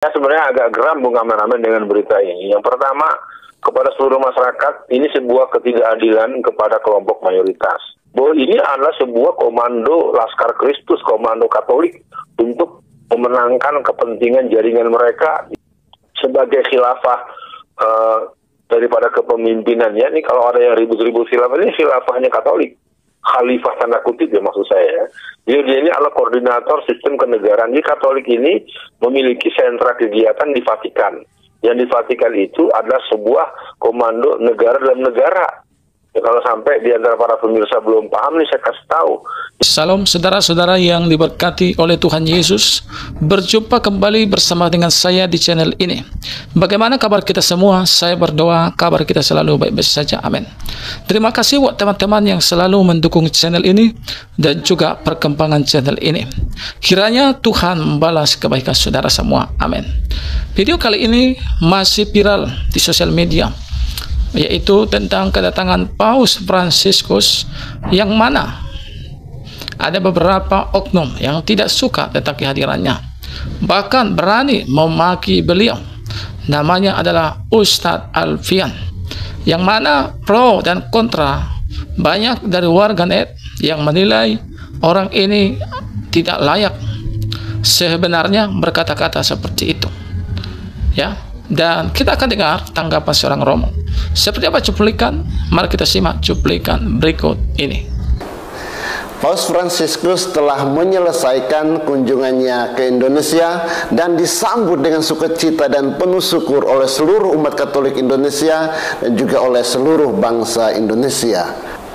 Saya sebenarnya agak geram Bung Aman dengan berita ini. Yang pertama, kepada seluruh masyarakat, ini sebuah ketidakadilan kepada kelompok mayoritas. Bahwa ini adalah sebuah komando Laskar Kristus, komando Katolik, untuk memenangkan kepentingan jaringan mereka sebagai khilafah daripada kepemimpinannya. Ini kalau ada yang ribut-ribut khilafah, ini khilafahnya Katolik. Khalifah tanda kutip ya maksud saya. Dia ini adalah koordinator sistem kenegaraan. Di Katolik ini memiliki sentra kegiatan di Vatikan. Yang di Vatikan itu adalah sebuah komando negara dalam negara. Ya, kalau sampai di antara para pemirsa belum paham nih, saya kasih tahu. Salam saudara-saudara yang diberkati oleh Tuhan Yesus. Berjumpa kembali bersama dengan saya di channel ini. Bagaimana kabar kita semua? Saya berdoa kabar kita selalu baik-baik saja. Amin. Terima kasih buat teman-teman yang selalu mendukung channel ini dan juga perkembangan channel ini. Kiranya Tuhan membalas kebaikan saudara semua. Amin. Video kali ini masih viral di sosial media, yaitu tentang kedatangan Paus Fransiskus, yang mana ada beberapa oknum yang tidak suka tentang kehadirannya, bahkan berani memaki beliau. Namanya adalah Ustadz Alfian, yang mana pro dan kontra. Banyak dari warganet yang menilai orang ini tidak layak sebenarnya berkata-kata seperti itu, ya. Dan kita akan dengar tanggapan seorang romo. Seperti apa cuplikan? Mari kita simak cuplikan berikut ini. Paus Fransiskus telah menyelesaikan kunjungannya ke Indonesia dan disambut dengan sukacita dan penuh syukur oleh seluruh umat Katolik Indonesia dan juga oleh seluruh bangsa Indonesia.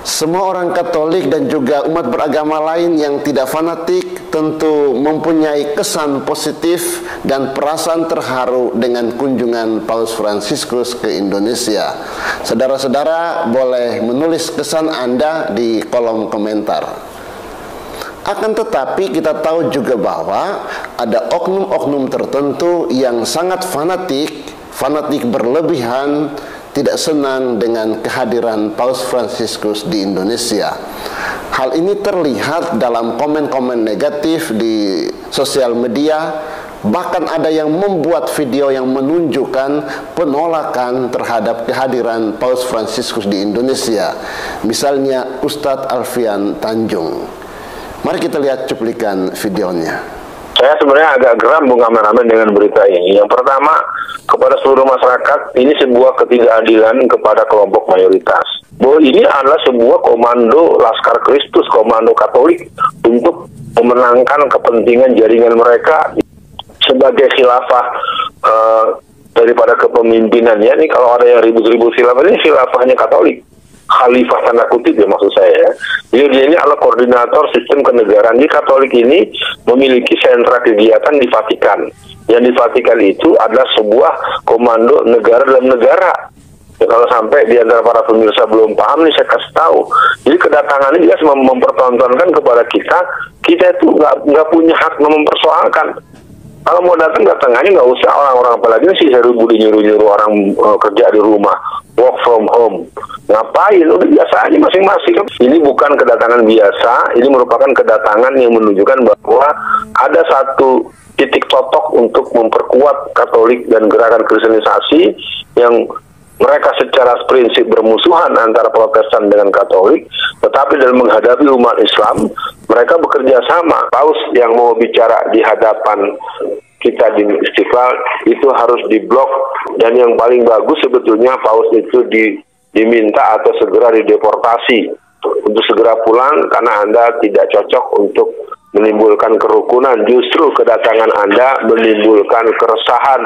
Semua orang Katolik dan juga umat beragama lain yang tidak fanatik tentu mempunyai kesan positif dan perasaan terharu dengan kunjungan Paus Fransiskus ke Indonesia. Saudara-saudara boleh menulis kesan Anda di kolom komentar. Akan tetapi kita tahu juga bahwa ada oknum-oknum tertentu yang sangat fanatik berlebihan, tidak senang dengan kehadiran Paus Fransiskus di Indonesia. Hal ini terlihat dalam komen-komen negatif di sosial media. Bahkan ada yang membuat video yang menunjukkan penolakan terhadap kehadiran Paus Fransiskus di Indonesia. Misalnya Ustadz Alfian Tanjung. Mari kita lihat cuplikan videonya. Saya sebenarnya agak geram Bung Aman dengan berita ini. Yang pertama, kepada seluruh masyarakat, ini sebuah ketidakadilan kepada kelompok mayoritas. Bahwa ini adalah sebuah komando Laskar Kristus, komando Katolik, untuk memenangkan kepentingan jaringan mereka sebagai khilafah daripada kepemimpinannya. Ini kalau ada yang ribut-ribut khilafah, ini khilafahnya Katolik. Khalifah tanda kutip ya maksud saya. Dia ini adalah koordinator sistem kenegaraan. Di Katolik ini memiliki sentra kegiatan di Vatikan. Yang di Vatikan itu adalah sebuah komando negara dalam negara. Ya, kalau sampai di antara para pemirsa belum paham nih, saya kasih tahu. Jadi kedatangan ini dia mempertontonkan kepada kita itu nggak punya hak mempersoalkan. Kalau mau datang aja, nggak usah orang-orang, apalagi sih saya nyuruh orang kerja di rumah, work from home. Ngapain? Udah biasa aja masing-masing. Ini bukan kedatangan biasa, ini merupakan kedatangan yang menunjukkan bahwa ada satu titik totok untuk memperkuat Katolik dan gerakan kristenisasi yang mereka secara prinsip bermusuhan antara Protestan dengan Katolik, tetapi dalam menghadapi umat Islam, mereka bekerja sama. Paus yang mau bicara di hadapan kita di Istiqlal itu harus diblok, dan yang paling bagus sebetulnya Paus itu diminta atau segera dideportasi untuk segera pulang, karena Anda tidak cocok untuk menimbulkan kerukunan. Justru kedatangan Anda menimbulkan keresahan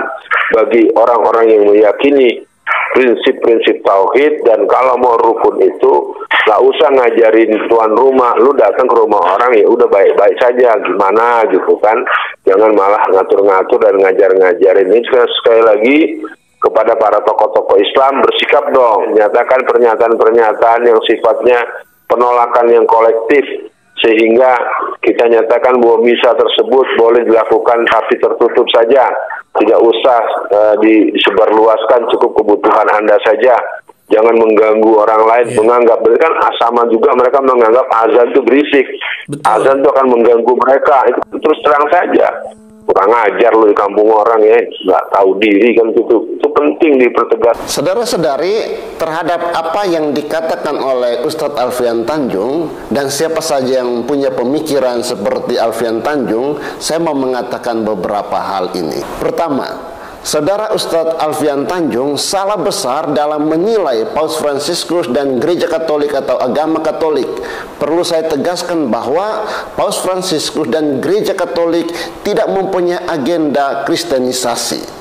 bagi orang-orang yang meyakini prinsip-prinsip tauhid. Dan kalau mau rukun itu nggak usah ngajarin tuan rumah, lu datang ke rumah orang ya udah baik-baik saja, gimana gitu kan, jangan malah ngatur-ngatur dan ngajar-ngajarin. Ini sekali lagi kepada para tokoh-tokoh Islam, bersikap dong, nyatakan pernyataan-pernyataan yang sifatnya penolakan yang kolektif, sehingga kita nyatakan bahwa misa tersebut boleh dilakukan tapi tertutup saja, tidak usah disebarluaskan, cukup kebutuhan Anda saja. Jangan mengganggu orang lain, menganggap, berarti kan sama juga mereka menganggap azan itu berisik. Betul. Azan itu akan mengganggu mereka, itu terus terang saja. kurang ajar lu di kampung orang ya, nggak tahu diri kan gitu. Itu penting dipertegas. Saudara-saudari, terhadap apa yang dikatakan oleh Ustadz Alfian Tanjung, dan siapa saja yang punya pemikiran seperti Alfian Tanjung, saya mau mengatakan beberapa hal ini. Pertama, Saudara Ustadz Alfian Tanjung salah besar dalam menilai Paus Fransiskus dan Gereja Katolik atau agama Katolik. Perlu saya tegaskan bahwa Paus Fransiskus dan Gereja Katolik tidak mempunyai agenda kristenisasi.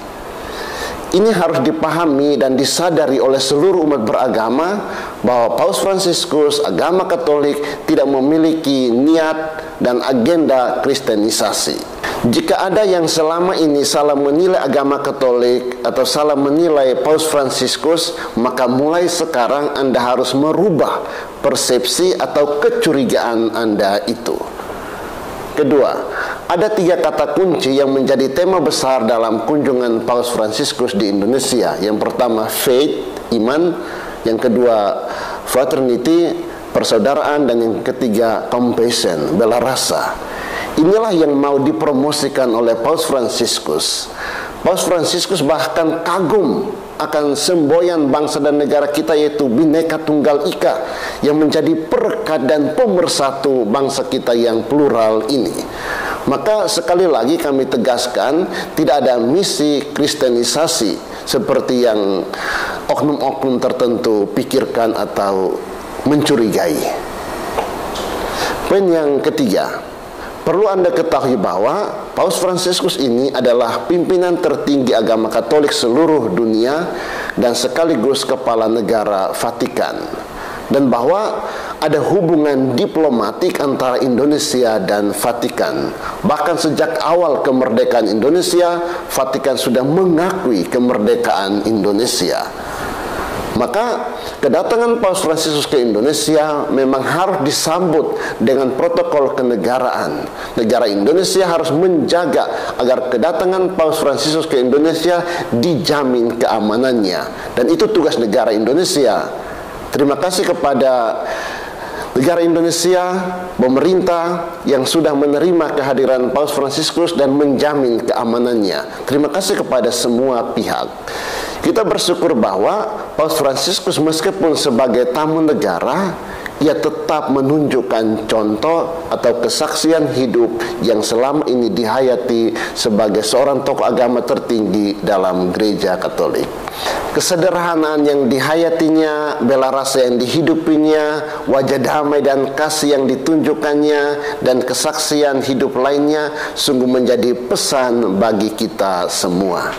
Ini harus dipahami dan disadari oleh seluruh umat beragama bahwa Paus Fransiskus, agama Katolik, tidak memiliki niat dan agenda kristenisasi. Jika ada yang selama ini salah menilai agama Katolik atau salah menilai Paus Fransiskus, maka mulai sekarang Anda harus merubah persepsi atau kecurigaan Anda itu. Kedua, ada 3 kata kunci yang menjadi tema besar dalam kunjungan Paus Fransiskus di Indonesia. Yang pertama, faith, iman. Yang kedua, fraternity, persaudaraan. Dan yang ketiga, compassion, bela rasa. Inilah yang mau dipromosikan oleh Paus Fransiskus. Paus Fransiskus bahkan kagum akan semboyan bangsa dan negara kita, yaitu Bhinneka Tunggal Ika, yang menjadi perekat dan pemersatu bangsa kita yang plural ini. Maka sekali lagi kami tegaskan, tidak ada misi kristenisasi seperti yang oknum-oknum tertentu pikirkan atau mencurigai. Poin yang ketiga, perlu Anda ketahui bahwa Paus Fransiskus ini adalah pimpinan tertinggi agama Katolik seluruh dunia dan sekaligus kepala negara Vatikan. Dan bahwa ada hubungan diplomatik antara Indonesia dan Vatikan. Bahkan sejak awal kemerdekaan Indonesia, Vatikan sudah mengakui kemerdekaan Indonesia. Maka kedatangan Paus Fransiskus ke Indonesia memang harus disambut dengan protokol kenegaraan. Negara Indonesia harus menjaga agar kedatangan Paus Fransiskus ke Indonesia dijamin keamanannya. Dan itu tugas negara Indonesia. Terima kasih kepada negara Indonesia, pemerintah yang sudah menerima kehadiran Paus Fransiskus dan menjamin keamanannya. Terima kasih kepada semua pihak. Kita bersyukur bahwa Paus Fransiskus meskipun sebagai tamu negara, ia tetap menunjukkan contoh atau kesaksian hidup yang selama ini dihayati sebagai seorang tokoh agama tertinggi dalam Gereja Katolik. Kesederhanaan yang dihayatinya, bela rasa yang dihidupinya, wajah damai dan kasih yang ditunjukkannya, dan kesaksian hidup lainnya sungguh menjadi pesan bagi kita semua.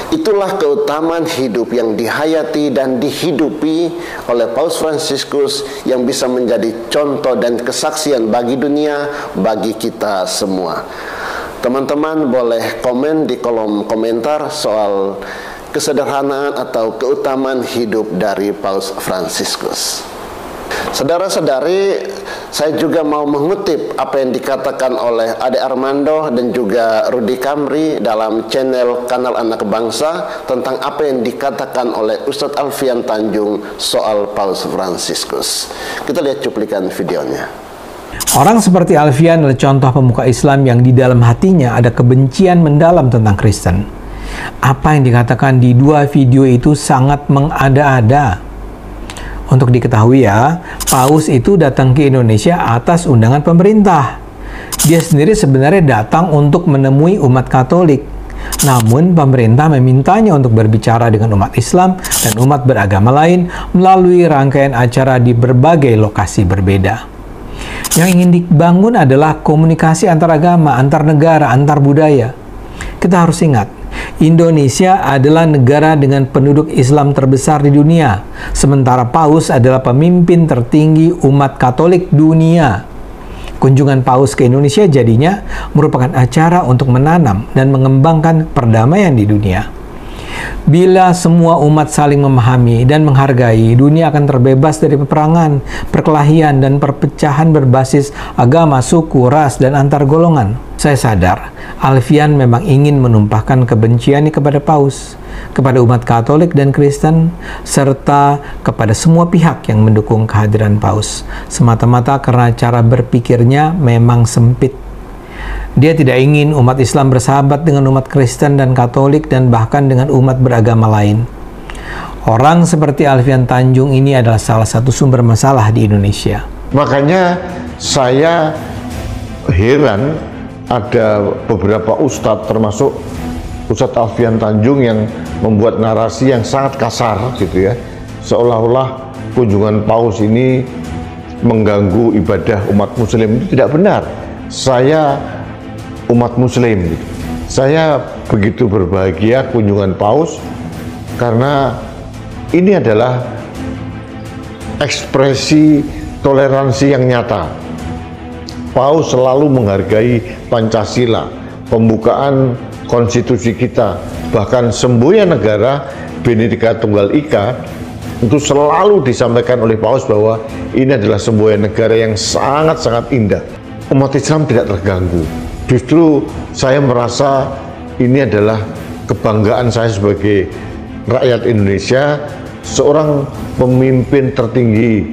Itulah keutamaan hidup yang dihayati dan dihidupi oleh Paus Fransiskus yang bisa menjadi contoh dan kesaksian bagi dunia, bagi kita semua. Teman-teman boleh komen di kolom komentar soal kesederhanaan atau keutamaan hidup dari Paus Fransiskus. Saudara-saudari, saya juga mau mengutip apa yang dikatakan oleh Ade Armando dan juga Rudy Kamri dalam kanal Anak Bangsa tentang apa yang dikatakan oleh Ustadz Alfian Tanjung soal Paus Fransiskus. Kita lihat cuplikan videonya. Orang seperti Alfian adalah contoh pemuka Islam yang di dalam hatinya ada kebencian mendalam tentang Kristen. Apa yang dikatakan di 2 video itu sangat mengada-ada. Untuk diketahui ya, Paus itu datang ke Indonesia atas undangan pemerintah. Dia sendiri sebenarnya datang untuk menemui umat Katolik. Namun pemerintah memintanya untuk berbicara dengan umat Islam dan umat beragama lain melalui rangkaian acara di berbagai lokasi berbeda. Yang ingin dibangun adalah komunikasi antar agama, antar negara, antar budaya. Kita harus ingat, Indonesia adalah negara dengan penduduk Islam terbesar di dunia, sementara Paus adalah pemimpin tertinggi umat Katolik dunia. Kunjungan Paus ke Indonesia jadinya merupakan acara untuk menanam dan mengembangkan perdamaian di dunia. Bila semua umat saling memahami dan menghargai, dunia akan terbebas dari peperangan, perkelahian, dan perpecahan berbasis agama, suku, ras, dan antar golongan. Saya sadar, Alfian memang ingin menumpahkan kebenciannya kepada Paus, kepada umat Katolik dan Kristen, serta kepada semua pihak yang mendukung kehadiran Paus, semata-mata karena cara berpikirnya memang sempit. Dia tidak ingin umat Islam bersahabat dengan umat Kristen dan Katolik dan bahkan dengan umat beragama lain. Orang seperti Alfian Tanjung ini adalah salah satu sumber masalah di Indonesia. Makanya saya heran ada beberapa ustadz, termasuk Ustadz Alfian Tanjung, yang membuat narasi yang sangat kasar gitu ya, seolah-olah kunjungan paus ini mengganggu ibadah umat muslim. Itu tidak benar. Saya umat muslim gitu. Saya begitu berbahagia kunjungan paus karena ini adalah ekspresi toleransi yang nyata. Paus selalu menghargai Pancasila, pembukaan konstitusi kita, bahkan semboyan negara Bhinneka Tunggal Ika itu selalu disampaikan oleh Paus bahwa ini adalah semboyan negara yang sangat-sangat indah. Umat Islam tidak terganggu. Justru saya merasa ini adalah kebanggaan saya sebagai rakyat Indonesia, seorang pemimpin tertinggi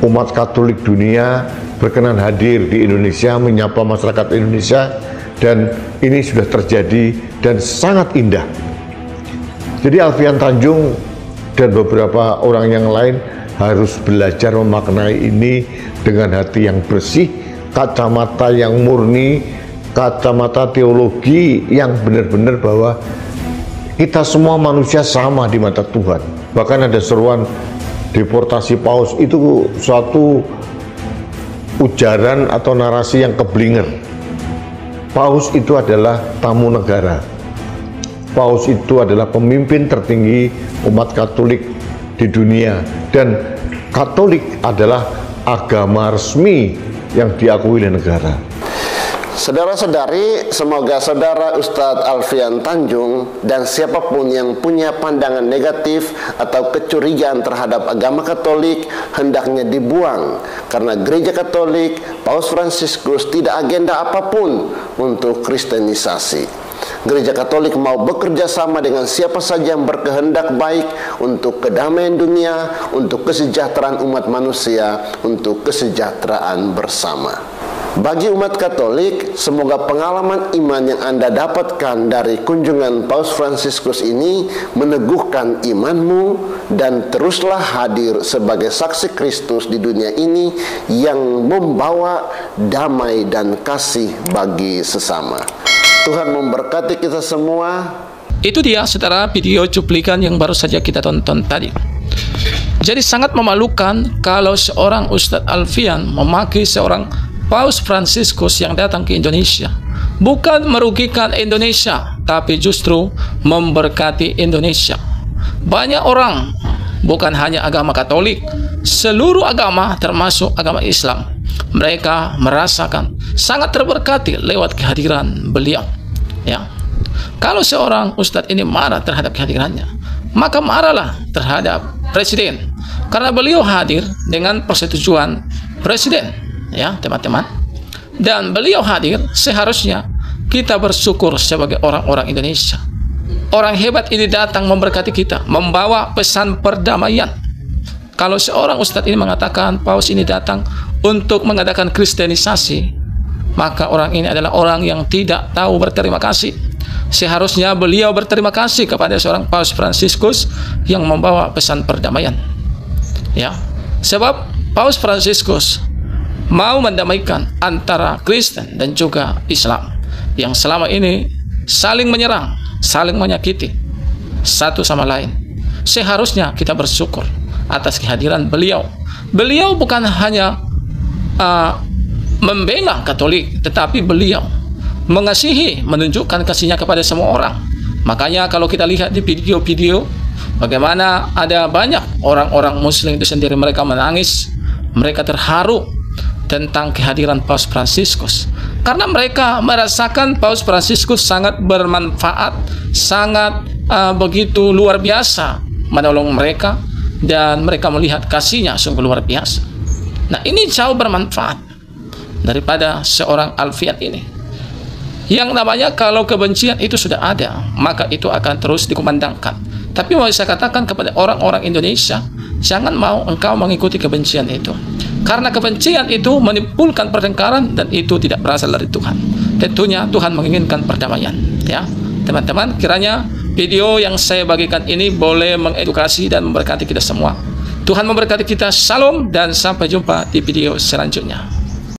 umat Katolik dunia berkenan hadir di Indonesia, menyapa masyarakat Indonesia, dan ini sudah terjadi dan sangat indah. Jadi Alfian Tanjung dan beberapa orang yang lain harus belajar memaknai ini dengan hati yang bersih, kacamata yang murni, kacamata teologi yang benar-benar bahwa kita semua manusia sama di mata Tuhan. Bahkan ada seruan deportasi paus, itu suatu ujaran atau narasi yang keblinger. Paus itu adalah tamu negara. Paus itu adalah pemimpin tertinggi umat Katolik di dunia, dan Katolik adalah agama resmi yang diakui oleh negara. Saudara-saudari, semoga saudara Ustadz Alfian Tanjung dan siapapun yang punya pandangan negatif atau kecurigaan terhadap agama Katolik hendaknya dibuang, karena Gereja Katolik, Paus Fransiskus tidak agenda apapun untuk kristenisasi. Gereja Katolik mau bekerja sama dengan siapa saja yang berkehendak baik untuk kedamaian dunia, untuk kesejahteraan umat manusia, untuk kesejahteraan bersama. Bagi umat Katolik, semoga pengalaman iman yang Anda dapatkan dari kunjungan Paus Fransiskus ini meneguhkan imanmu, dan teruslah hadir sebagai saksi Kristus di dunia ini yang membawa damai dan kasih bagi sesama. Tuhan memberkati kita semua. Itu dia saudara video cuplikan yang baru saja kita tonton tadi. Jadi sangat memalukan kalau seorang Ustadz Alfian memaki seorang Paus Fransiskus yang datang ke Indonesia. Bukan merugikan Indonesia, tapi justru memberkati Indonesia. Banyak orang, bukan hanya agama Katolik, seluruh agama termasuk agama Islam, mereka merasakan sangat terberkati lewat kehadiran beliau. Ya, kalau seorang ustadz ini marah terhadap kehadirannya, maka marahlah terhadap presiden, karena beliau hadir dengan persetujuan presiden, ya teman-teman. Dan beliau hadir, seharusnya kita bersyukur sebagai orang-orang Indonesia. Orang hebat ini datang memberkati kita, membawa pesan perdamaian. Kalau seorang ustadz ini mengatakan paus ini datang untuk mengadakan kristenisasi, maka orang ini adalah orang yang tidak tahu berterima kasih. Seharusnya beliau berterima kasih kepada seorang Paus Fransiskus yang membawa pesan perdamaian. Ya, sebab Paus Fransiskus mau mendamaikan antara Kristen dan juga Islam yang selama ini saling menyerang, saling menyakiti satu sama lain. Seharusnya kita bersyukur atas kehadiran beliau. Beliau bukan hanya membela Katolik, tetapi beliau mengasihi, menunjukkan kasihnya kepada semua orang. Makanya kalau kita lihat di video-video bagaimana ada banyak orang-orang Muslim itu sendiri, mereka menangis, mereka terharu tentang kehadiran Paus Fransiskus, karena mereka merasakan Paus Fransiskus sangat bermanfaat, sangat begitu luar biasa menolong mereka, dan mereka melihat kasihnya sungguh luar biasa. Nah, ini jauh bermanfaat daripada seorang Alfian ini, yang namanya kalau kebencian itu sudah ada, maka itu akan terus dikumandangkan. Tapi mau saya katakan kepada orang-orang Indonesia, jangan mau engkau mengikuti kebencian itu, karena kebencian itu menimbulkan pertengkaran, dan itu tidak berasal dari Tuhan. tentunya Tuhan menginginkan perdamaian. Ya, teman-teman, kiranya video yang saya bagikan ini boleh mengedukasi dan memberkati kita semua. Tuhan memberkati kita. Shalom dan sampai jumpa di video selanjutnya.